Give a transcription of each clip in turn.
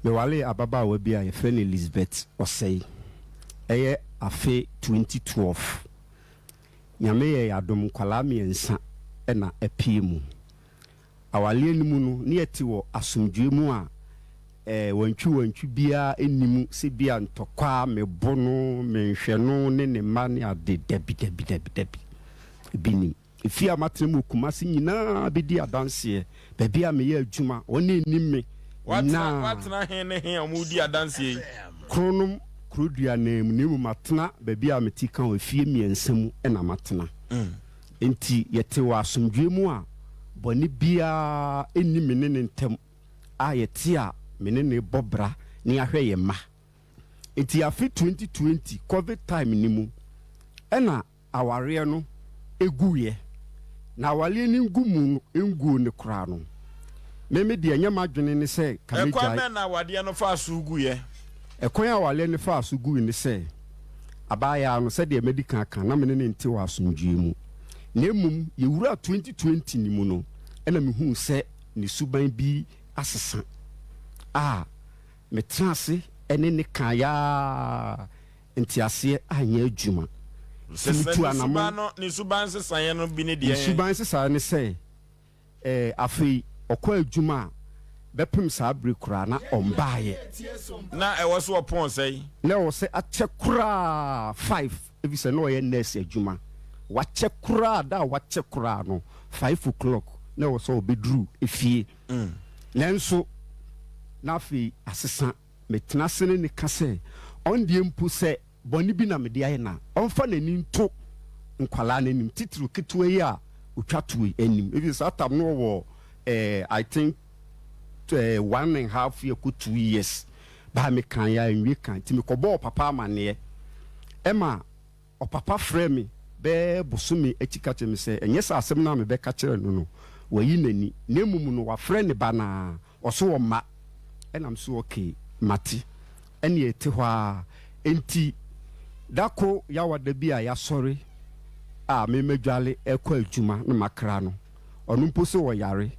me wale ababaawa bi a yɛfrɛ no Elizabeth Osei ɛyɛ afe 2012 nyame yɛ adom kwala miɛnsa ɛna apie mu awale animu no ne yɛte wɔ asomdwe mu a wantwi bia enimu se bia ntɔkwa mebo no menhwɛ no ne ne ma ne ade dabi bini efi amatena mu kumase nyinaa bedi adanse baabi a meyɛ adwuma wɔne enim me watena he omudi adanse kronom krodua na mu matena baabi a meti kan afie miɛnsa mu ɛna matena enti yɛte wɔ asomdwe mu a bɔne bia enim me ne ntem a yɛte a mene ne bobra ni ahwɛ ye ma enti afi 2020 covid time ni mu ɛna aware no eguye na awale ni ngumu ngu ne kra no meme de anya madwene ne sɛ kameja ekwa na awade no fa so guye ekwan awale ne fa so gu ne sɛ abaya no sɛ de medical kan na mene ne nte wa asomdwe mu na emum yewura 2020 ni mu no ɛna mehu sɛ ne suban bi asesa metrase ene ne kaya entiase anya adwuma situ anamo ne suban sesan no bi ne de suban sesan ne se afei okwa adwuma bepem sa abrekura na ombaaye na ewo so opon sei na wo se achekura 5 ebise no ye nurse adwuma wachekura da wachekura no 5 o'clock na wo so obedru efie nanso nafi asesa metena sene ne kase ondie mpu se boni bi na mede aye na onfa nani nto nkwala nanim titru ketewa yi a otwatoe anim ebi satam no wo I think 1.5 year ku 2 years ba me kan ya nwie kan ti me kobo papa amane ema o papa frɛ me be bosome akika kyem se enye sa asem na me be ka kyerɛ no wayi nani na emum no wa frɛ ne ba na ɔso wo ma enam so okay mati ene ete hɔ a enti dako ya wada bi a ya sɔre a me medwale ekɔ adwuma na makra no ɔno mpo so wɔ yare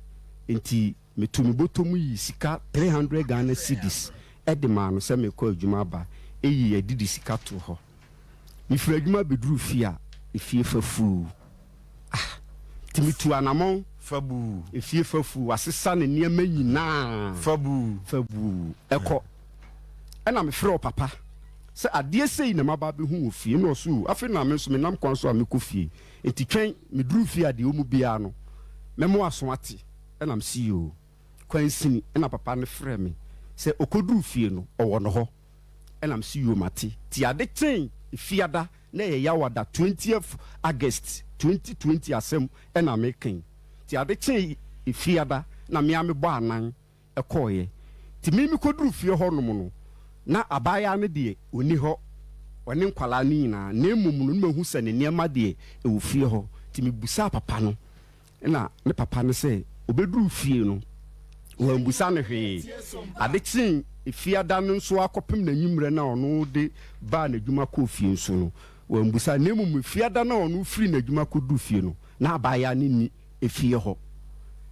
enti metumi botomu yi sika 300 Ghana cedis edema no sɛ mekɔ adwuma ba eyi edidi sika to hɔ mi fra adwuma beduru fie a efie fafu timitu anamon fabu efie fafu asesa ne niema nyina fabu ekɔ ɛna me frɛ papa sɛ adeɛ sei na maba be hu ofie no so afi na me so me nam kwan so a me kɔ fie enti twɛn me duru fie a de omu bia no memo aso ate ɛna me si yo kwan sini ɛna papa ne frɛ me sɛ okoduru fie no ɔwɔ no hɔ ɛna me si yo mate ti ade kyɛn fiada na yɛ yawada 20th August 2020 asɛm ɛna me kan ti ade kyɛn fiada na me ame bɔ anan ɛkɔɔyɛ ti me koduru fie hɔ no no na abaya ne de oni hɔ ɔne nkwala ni na emum no mahu sɛ ne niema de ɛwɔ fie hɔ ti me busa papa no na ne papa ne sɛ obeduru fie no wa busa ne hwee ade kyɛn fiada no nso akɔpem na nyimre na ɔno de ba na dwuma kɔ fie nso no wa busa na emum fiada na ɔno firi na dwuma kɔ du fie no na abaya ne ni efie hɔ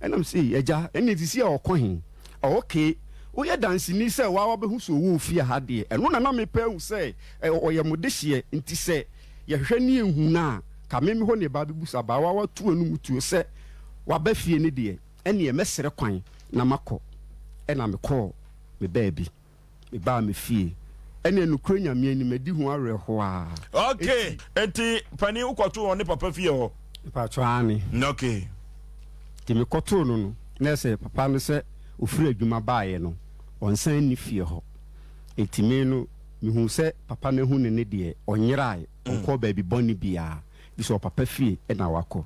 ɛnam sɛ agya ɛne ti si a ɔkɔ hen okay oye dansi ni sɛ wa behu so wo fie ha de ɛno na me pɛ hu sɛ ɔyɛ modehye nti sɛ yɛhwɛ ne ehu na ka me ho ne ba bebusa ba wa tu anu mutuo sɛ wa ba fie ne de ɛne e mesere kwan na makɔ ɛna me kɔ me baabi me ba me fie ɛne nukro nyame ani madi hu awerɛ ho a okay enti pani ukɔto wɔ ne papa fie hɔ pa twaane okay ti me kɔto no na sɛ papa no sɛ ofiri adwuma baaye no onsan ni fie hɔ etime no mihu sɛ papa na hu ne de onyerae onkɔ baabi bɔne bia bi so papa fie na wakɔ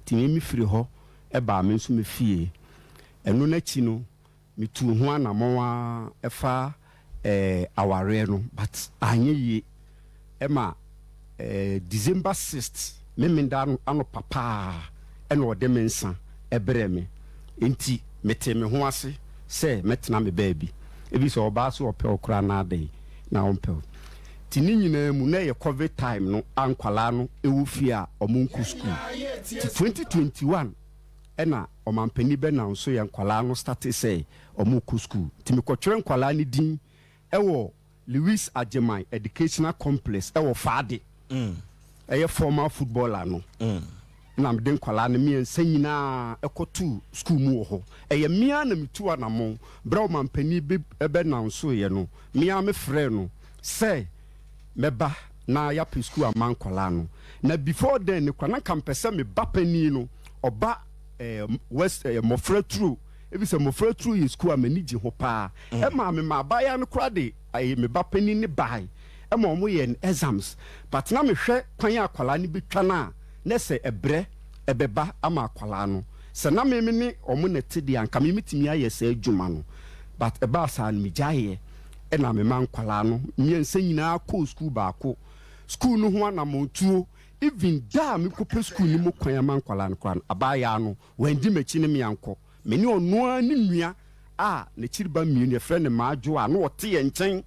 time mi firi hɔ ba me nso me fie ɛno na chi no mitu ho anamɔwa ɛfa aware no but anye ye ɛma December 6th memenda ano papa ɛna ɔde me nsa ɛbrɛ me enti mete me ho ase se metena me baabi ebi so oba so opɛ okra na ade na ompɛ ti ni nyina mu na ye covid time no ankwala no ewu fie a omonku school ti 2021 ɛna ɔmampani bɛ na nso yɛ nkwalaa no start sɛ ɔmo kɔ school nti mekɔtwerɛ nkwalaa no din ɛwɔ Louis Agyemang Educational Complex ɛwɔ Faade ɛyɛ former footballer no na mede nkwalaa no mmiɛnsa nyinaa ɛkɔto school mu wɔ hɔ ɛyɛ mmea na metu anamɔ brɛ ɔmampani bɛ na nso yɛ no mmea mefrɛ no sɛ mɛba na yɛapɛ school ama nkwalaa no na before then ne kwa na kampɛ sɛ meba pani no ɔba west mmɔfra turo ebi sɛ mmɔfra turo yɛ school a m'ani gye ho paa ɛma me ma abaya no kora de meba pani ne bae ɛma ɔmo yɛ exams but na mehwɛ kwan a akwalaa no betwa no a na sɛ ɛbrɛ ɛbɛba ama akwalaa no sɛ na meme ne ɔmo na te deɛ anka memetumi ayɛ sɛ adwuma no but ɛbaa saa no megyaeɛ ɛna mema nkwalaa no mmiɛnsa nyinaa kɔɔ school baako school no ho anamontuo even da me kopɛ school ni mo kwan ama nkwalaa no koraa no abaayaa no wandi m'akyi ne meankɔ me ne ɔnoa ne nua a ne kyiriba mmienu yɛfrɛ ne maadwo a na ɔte yɛ nkyɛn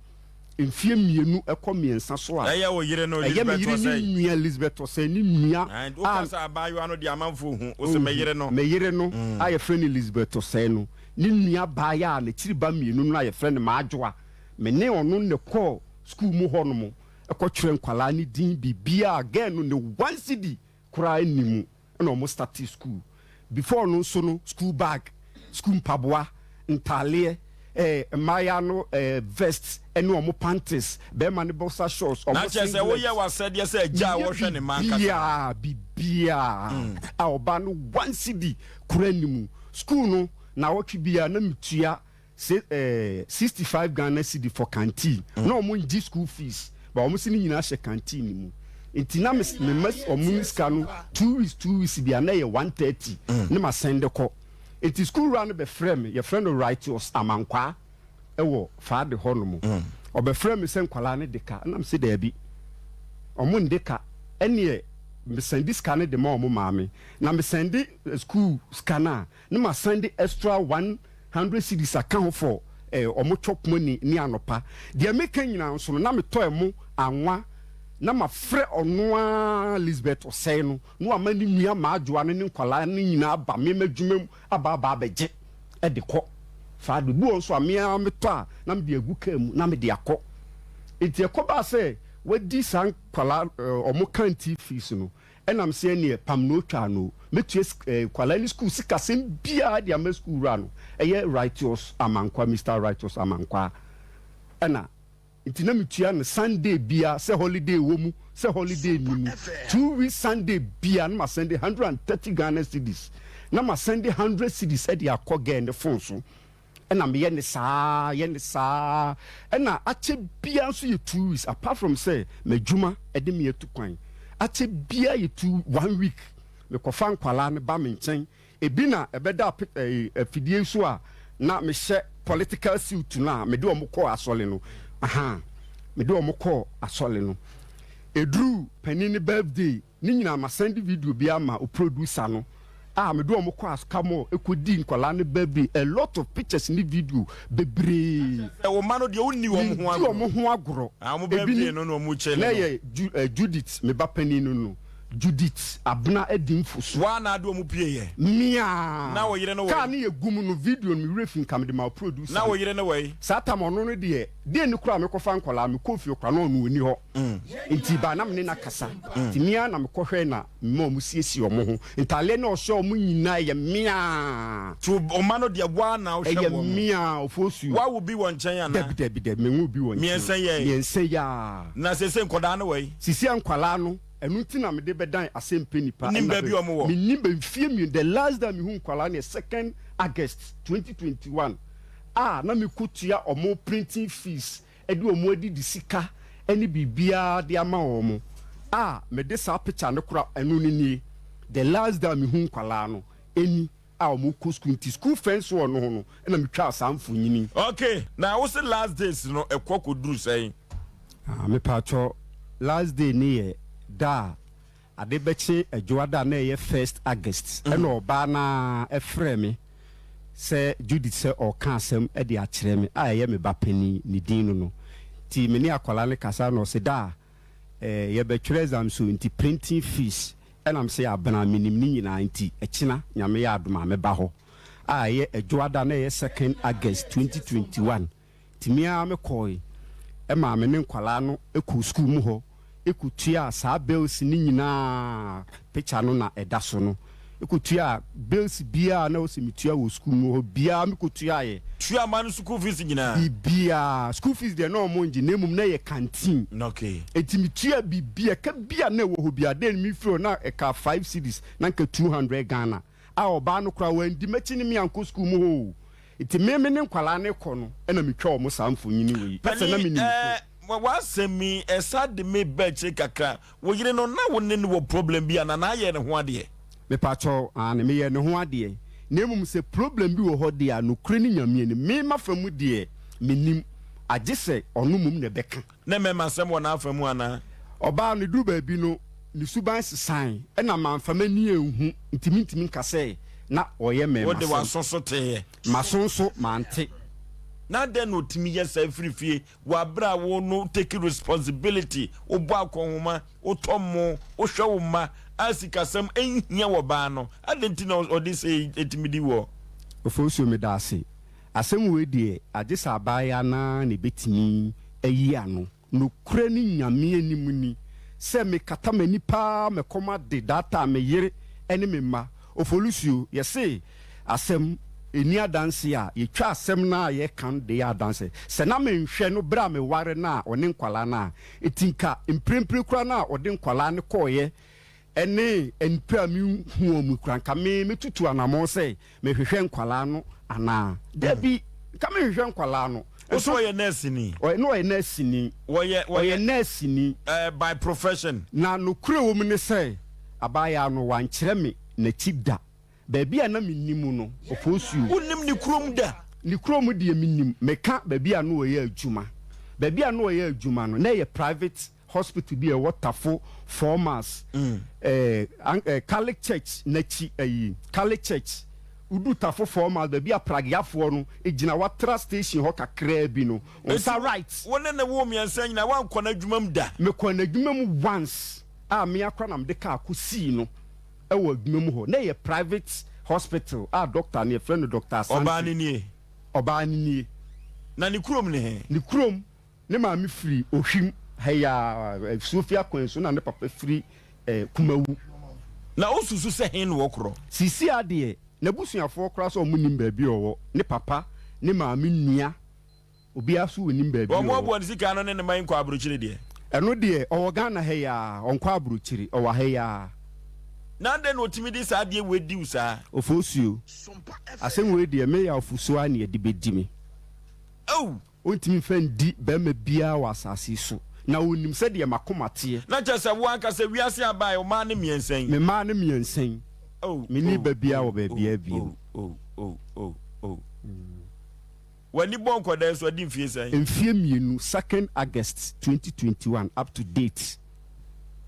mfie mmienu ɛkɔ mmiɛnsa so a ɛyɛ wɔ yere no Elizabeth Osei ne nua a wokasa abaayewa no de amanfo hu wo sɛ mɛyere no a yɛfrɛ ne Elizabeth Osei no ne nua baaya a ne kyiriba mmienu no a yɛfrɛ ne maadwo a me ne ɔno ne kɔɔ school mu hɔ no mo ɛkɔtwerɛ nkwalaa ne din bibia again no ne 1 cedi koraa animu ɛna ɔmo start school before no nso no school bag school mpaboa ntaaleɛ mmaayaa no vest ɛne ɔmo panties bɛrima ne boxer shorts ɔmo singlet na kyerɛ sɛ woyɛ wasɛdeɛ sɛ agya a wɔhwɛ ne man kasa bibia a ɔba no 1 cedi koraa animu school no na wɔtwe bia na metua 65 Ghana cedi for canteen na ɔmo ngye school fees ba ɔmo si ne nyinaa hyɛ canteen ni mu nti na me mas ɔmo sika no 2 weeks bia na yɛ 130 ne ma send kɔ nti school run be frɛ me yɛ frɛ no righteous amankwa ɛwɔ Faade hɔ no mu ɔbɛ frɛ me sɛ nkwalaa ne deka na me se daabi ɔmo ndeka ɛneɛ me send sika ne de ma ɔmo maame na me send school sika na ne ma send extra 100 cedis account for ɔmo chop money ni anopa deɛ meka nyinaa nso no na metɔ ɛmo anwa na ma frɛ ɔnoa Elizabeth Osei no no ama ne nua maadwoa ne nkwalaa ne nyinaa ba me madwuma mu aba abɛgye ɛde kɔ Faade bu nso a me metɔ a na me de agu ka mu na me de akɔ enti ɛkɔba sɛ wadi saa nkwalaa ɔmo kanti fees no ɛnam sɛ ne pam no twa no metue kwalaa ni school sikasɛm bia de ama school ra no ɛyɛ righteous amankwa Mr. Righteous amankwa ɛna nti na metua no Sunday bia sɛ holiday wɔ mu sɛ holiday ni mu 2 weeks Sunday bia na ma send 130 Ghana cedis na ma send 100 cedis ɛde akɔ gɛ ne phone so ɛna me yɛ ne saa ɛna akyɛ bia nso yɛ 2 weeks apart from say madwuma ɛde me yɛtu kwan akyɛ bia yɛ 1 week mekɔfa nkwalaa ne ba me nkyɛn ebi na ɛbɛda afidie so a na mehyɛ political suit na mede ɔmo kɔ asɔle no mede ɔmo kɔ asɔle no eduru panini birthday ne nyina ma send video bi ama o producer no mede ɔmo kɔ askamo ekodi nkwalaa ne birthday a lot of pictures ni video bebree wo ma no de wonni ɔmo ho agorɔ amo birthday no ɔmo kyele no na yɛ Judith me ba panini no Judith abna edimfo so wa na ado mu pie ye mia na wo yire no we ka na ye gum no video no me refin kam de ma producer na wo yire no we satam ono no de ni kura me kofa nkola me kofi okra no no oni ho nti ba na me na kasa nti mia na me kohwe na me mu siesie omo ho ntale na ohye omo nyina ye mia to o ma no de wa na ohye wo mia ofosu wa wo bi won chen ana de me wo bi won chen miense ya na sese nkoda no we sisi nkwala no enu ti na me de bedan asempe nipa nimba bi omo wo me nimba mfie mi the last time me hu nkwala na 2nd August 2021 na me kutua omo printing fees edi omo adi di sika eni bibia de ama omo me de sa picture ne kura enu ni the last time me hu nkwala no eni omo ko school friends wo no ho no na me twa asamfo nyini okay na wo se last days no ekoko duru sei me pacho last day ni da adebechi ejoada na ye 1st August ena oba na efre me se Judith se o kan asem e de akire me ye me ba pani ni din no ti me ni akwala ne kasa no se da ye be twere exam so nti printing fees ɛna me say abena minim ni nyina nti ɛkyina nyame ya adoma me ba ho a ye adwoada na ye 2nd August 2021 timia me koi ma me ne nkwala no eku school mu ho ekutua saa bills ni nyina picture no na ɛda so no ekutua bills bia na osimitua wo school mu ho bia me kutua ye tua man school fees nyina bia school fees de no mo ngi nemum na ye canteen okay etimitua bibia ka bia na wo ho bia den mi fro na eka 5 cedis na nka 200 Ghana a oba no kra wandi machi ni mi anko school mu ho iti me ne nkwala ne kɔ no na mi twa mo samfo nyini wi pese na mi ni wa semi esa de me beche kakra wo yire no na wo ne wo problem bia na na ye ne ho ade me pacho an me ye ne ho ade na emum se problem bi wo ho de a no kure ni nyame ni me mafamu de menim agye se onumum ne beka na me masem wo na afamu ana oba ne du ba bi no ni suban sesan na manfama ni ehu ntimi nkase na oye me wo de wa sonso te masonso mante na den no timi yes free wa bra wo no take responsibility wo bo akonhoma wo tomo wo hwe wo ma asikasem enhia wo ba no adenti na odi say etimidi wo ofosuo me da ase asem we die agesa abaya na ne betimi ayi ano no kure ni nyame anim ni se me kata mani pa me koma de data me yere ene me ma ofolusio yese asem eni adanse a yetwa asem na ye kan de adanse se na me nhwe no bra me ware na one nkwala na etinka mprempre kura na ode nkwala ne koye ene enpa mi hu mu kura nka me tutu anamo se me hwehwe nkwala no ana debi ka me hwehwe nkwala no so ye nurse ni o no ye nurse ni wo ye nurse ni by profession na no kure wo mu ne se abaya no wan kire me na chida baby ana minnimu no ofosuo unim ni krom da ni krom de minnim meka baby ana wo ye adwuma baby ana wo ye adwuma no na ye private hospital bi e watafo formers Catholic church na chi ayi Catholic church udu tafo formers baby a pragiafo no egina watra station ho kakra bi no onsa right wona na wo miansa nyina wan kona adwumam da me kona adwumam once a me akra na me ka akosi no ewo adwumam ho na ye private hospital a doctor ne friend doctor Santi oba ni nie na ni krom ne he ni krom ne ma me free ohwim heya Sofia Kwenso na ne papa free kumawu na osusu se hen wo kro sisi ade na busuafo kra so omunim ba bi owo ne papa ne ma me nua obi aso onim ba bi owo mo bo ne sika no ne ne man kwa abrochire de eno de owo Ghana heya onkwa abrochire owa heya na de no timidi sa de wedi usa ofosuo asem we de me ya ofuso ani de bedimi ontimi fendi be ma bia wa asase so na onim se de makomate na chese wo anka se wiase abai o ma ne miensen me ma ne miensen me ni ba bia wo ba bia bio wani bon koda so di mfie sen mfie mienu 2nd August 2021 up to date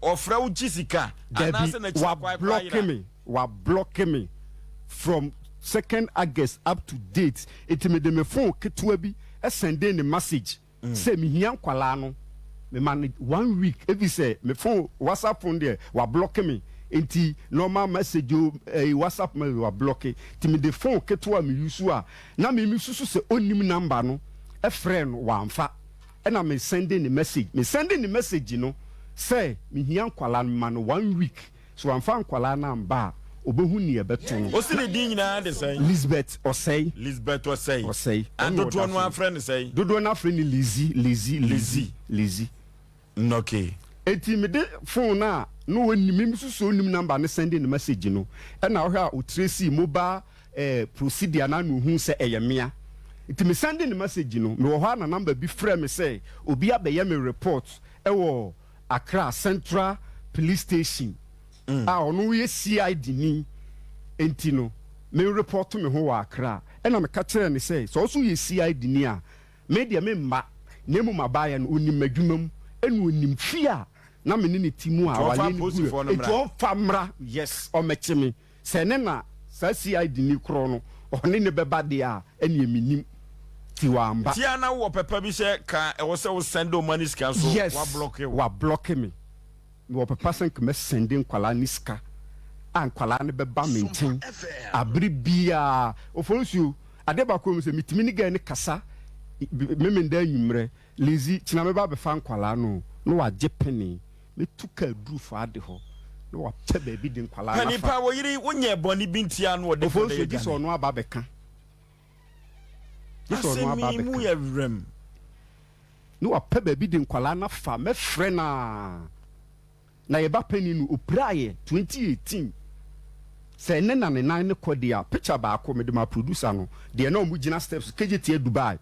ofra u chisika anase na chikwa block me from 2nd August up to date it me de me phone ketua bi send in the message say me hia nkwala no me man 1 week every say me phone WhatsApp phone there wa block me enti normal message WhatsApp me wa block ti me de phone ketua me use a na me susu se onim number no e friend wa amfa e na me sending the message no say me hia nkwala man 1 week so amfa nkwala na mba obehu ni ebeto o si ne din nyina de say Elizabeth Osei and dodo no afre ne say dodo na afre ni Lizzy okay eti me de phone na no woni me so onim number ne sending the message no e na wo a o tracy mobile procedure na no hu se eyemea eti me sending the message no me wo ha na number bi frɛ me say obi abeye me report wo Accra Central Police Station ono ye CID ni enti no me report me ho wa Accra na me ka kire ne say so ye CID ni a me de me mba na mu mabaya no onim adwumam enu onim fia na me ne timu a wale ni eto famra yes o meche me se ne na sa CID ni kro no one ne beba de a ene eminim ti wa mba ti ana wo pepa bi se ka e wo se wo send o money scan so yes, wa block me wo papa sen kema sending kwala ni ska an kwala ne beba menten abri bia ofonsu ade ba ko mu se mitimi ni ga ni kasa memenda nwumre lezi tina me ba be fa kwala no no wa jepeni me tuka duru fa ade ho no wa pe ba bi din kwala na fa pani pa wo yiri wonye boni bintia no de fo de so no aba be kan so no aba be mu ya rem no wa pe ba bi din kwala na fa me frɛ na ye ba pani no opiraye 2018 sɛ ne na ne nan ne kodia picture ba ko me de ma producer no de na omu gina steps KGT Dubai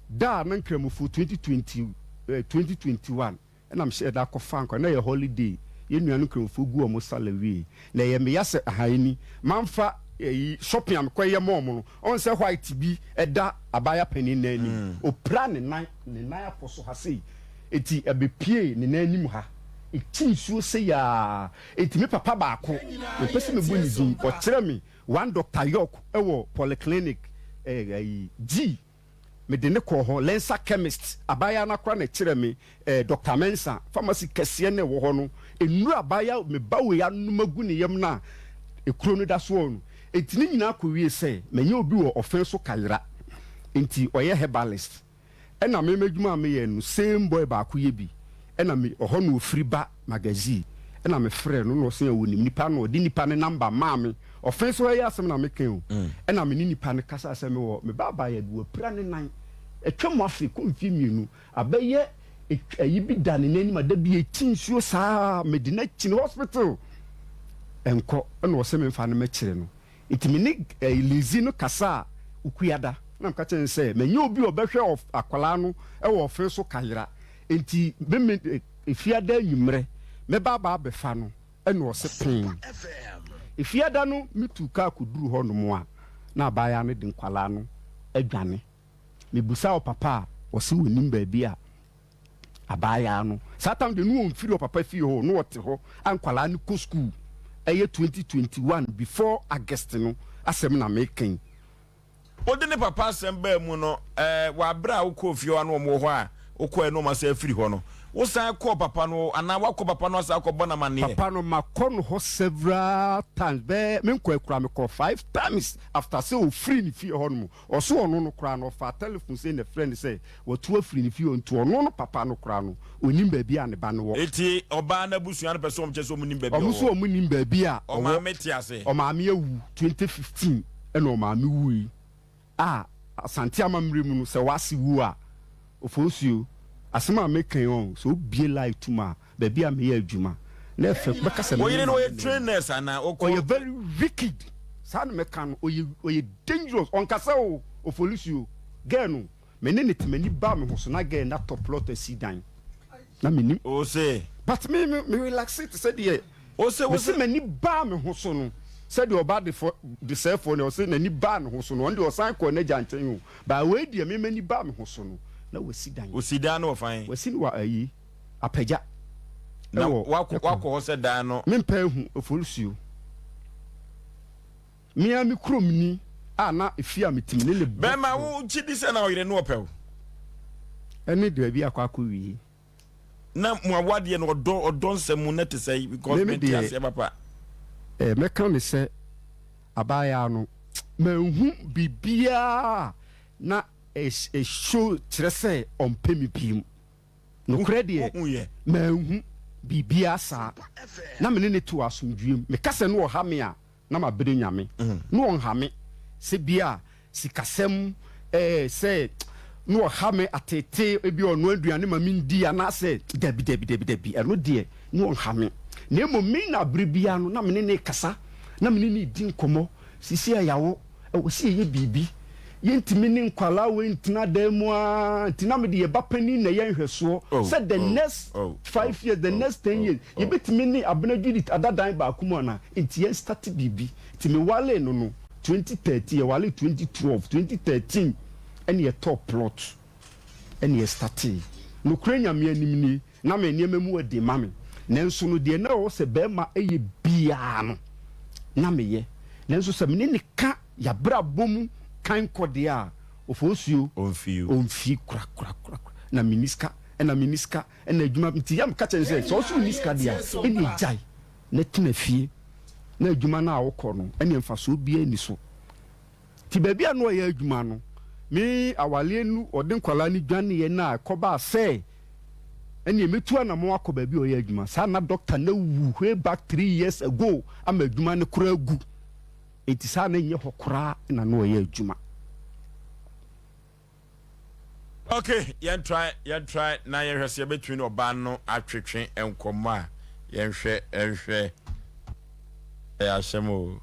da na nkramufu 2021 and I'm sure that kofanko na ye holiday ye nuanu nkramufu gu omo salawi na ye me yase ahani manfa shopping am koye mom no on say white bi eda abaya pani na ani opra ne nan aposo ha sei eti abepie ne nan anim ha eti nsuo se ya eti me papa ba ko me pese me boni din o kire me one Dr. York ewo polyclinic G me de ne ko ho lensa chemist abaya na kra na kire me Dr. Mensa pharmacy kese ne wo ho no enuru abaya me bawe ya no magu ne yam na ekuro no da so no eti ni nyina ko wie se menye obi wo ofen so kayra enti oye herbalist ena me medwuma me ye no same boy ba ko ye bi ena me oho no ofiri ba magazine ena me frɛ no no se ya woni nipa no di nipa ne number maame ofen so ya asem na me kan o ena me ni nipa ne kasa asem wo me baba ya bi wo pra ne nan etwam afi ko mfi mienu abaye ayi bi da ne nani ma da bi etinsuo saa me di na chin hospital enko ena wo se me mfa ne me kire no itimi ni lizi no kasa ukuyada na mka chen se menye obi obehwe akwala no e wo ofen so kayira enti be efiada nwumre me baba befa no ena wo se pin efiada no mituka kuduru ho no mo a na abaya no de nkwala no adwane mebusa o papa wo se wonim ba bia abaya no satam de no mfiri o papa fi ho no wote ho ankwala no ko school eye 2021 before August no asem na making odi ne papa asem ba mu no wa bra wo ko fie wa no mo ho a wo ko no ma se afiri ho no wo san ko papa no ana wa ko papa no asa ko bona mane papa no makon ho several times be me ko akura me ko 5 times after say o free ni fie ho no o so ono no kura no fa telephone say na friend say wo to afiri ni fie onto ono no papa no kura no onim ba bia ne ba no wo eti oba na busuan person mche so munim ba bia o so omunim ba bia o ma meti ase o ma me awu 2015 ena o ma me wu asante amamre mu no se wase wu a ofosuo asema mekan on so bie life tuma ba bia me ya adwuma na efe beka se oyire no ye trainers ana oye very wicked san mekan oye dangerous on kasa o ofolisuo girl no me ne netmani ba me ho so na girl na top lot asidan na menim o say but me relax it said ye o say we say mani ba me ho so no said the oba the cell phone o say nani ba me ho so no on the osan ko na janten o ba we die me mani ba me ho so no na wasidan no fine wasini wa ayi apagya na wako ho se dan no mempa hu ofolusuo mia mi kromni na efia metimine le be ma wo chidi se na oyire no opew ene de bia akwa wi na mu awade no odon nsemu na te say because me ase papa meka ne se abaya no manhu bibia na show trese on pemi pim no credit manhu bibia sa na me ne to asomdwem me kase no ha me a na ma bere nyame no on ha me se bia sikasem se no ha me atete ebi ono aduane ma me ndi ana se dabi eno de no on ha me na emo me na bere bia no na me ne kasa na me ne di nkomo sisi ayawo si ye bibi yentimi ne nkwala we ntina demu a ntina me de ba pani na ye hweso said the next 5 years the next 10 years ye betimi ne abena judith adadan ba kuma na nti ye start bibi timi wale no 2030 ye wale 2012 2013 ene ye top plot ene ye start no krenya me anim ni na me ne memu ade mame nanso no de na wo se be ma eye bia no na me ye nanso se me ne ka ya bra bom kan kodia ofosuo on fi kura na miniska ɛna miniska ɛna adwuma nti yam ka kyɛn sɛ so miniska dia ɛna jai na tena fie na adwuma na awokɔ no ɛna mfaso bia ni so ti baabi a no yɛ adwuma no me awale nu ɔde nkwala ni dwane yɛ na kɔba sɛ ɛna metu anamo akɔ baabi ɔyɛ adwuma saa na doctor na wu way back 3 years ago ama adwuma ne kora gu enti saa na nyɛ hɔ kora na no yɛ adwuma. Okay, yen try na yen hwese between oba no atwetwe enkomo a yen hwɛ ahyemo.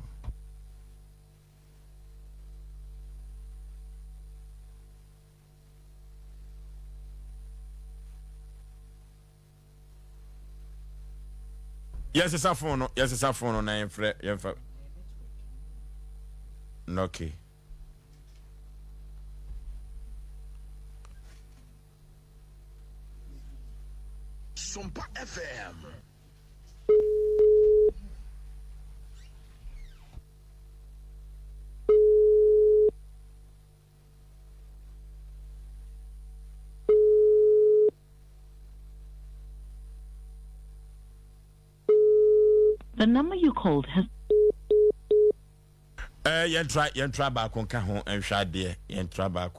Yes, it's a phone no na yen fa. Okay. SOMPA FM. The number you called has yen try back on ka ho enhwa de yen try back.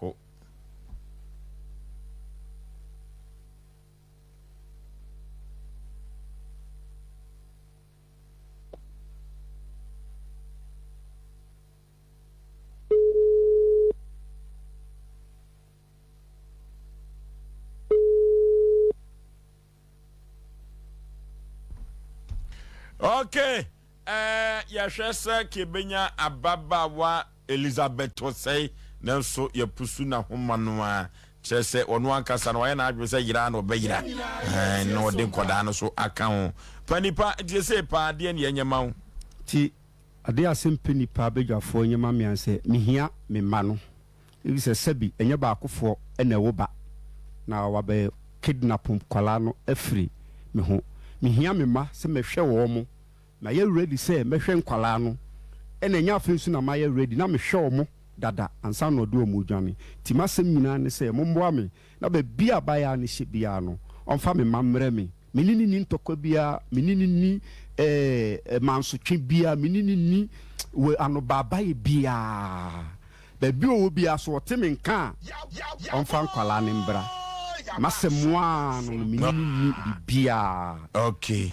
Okay, yahwese kebenya ababawa Elizabeth Osei nanso yapusu na homa no a kyerese ono ankasa no na adwe se yira na obeyira no de nkoda no so aka ho panipa die se pa de ne yanyama ho ti ade asem panipa bedwafo nyama me anse mihia me ma no ebi se sabi enye ba akofo na ewo ba na wabe kidnap kwala no afiri me ho mihia me ma se mehwe wo mo na ye ready say mehwe nkwala no ena nya afinsu na ma ye ready na mehwe wo mo dada ansa no do mo dwane ti masem nyina ne say momboa me na ba bia ba ya ne hye bia no onfa me mamre me menini ni ntokwa bia menini ni mansotwe bia menini ni we anobaba ye bia ba bi o bia so ote me nka onfa nkwala ne mbra masem wa no menini ni bia. Okay.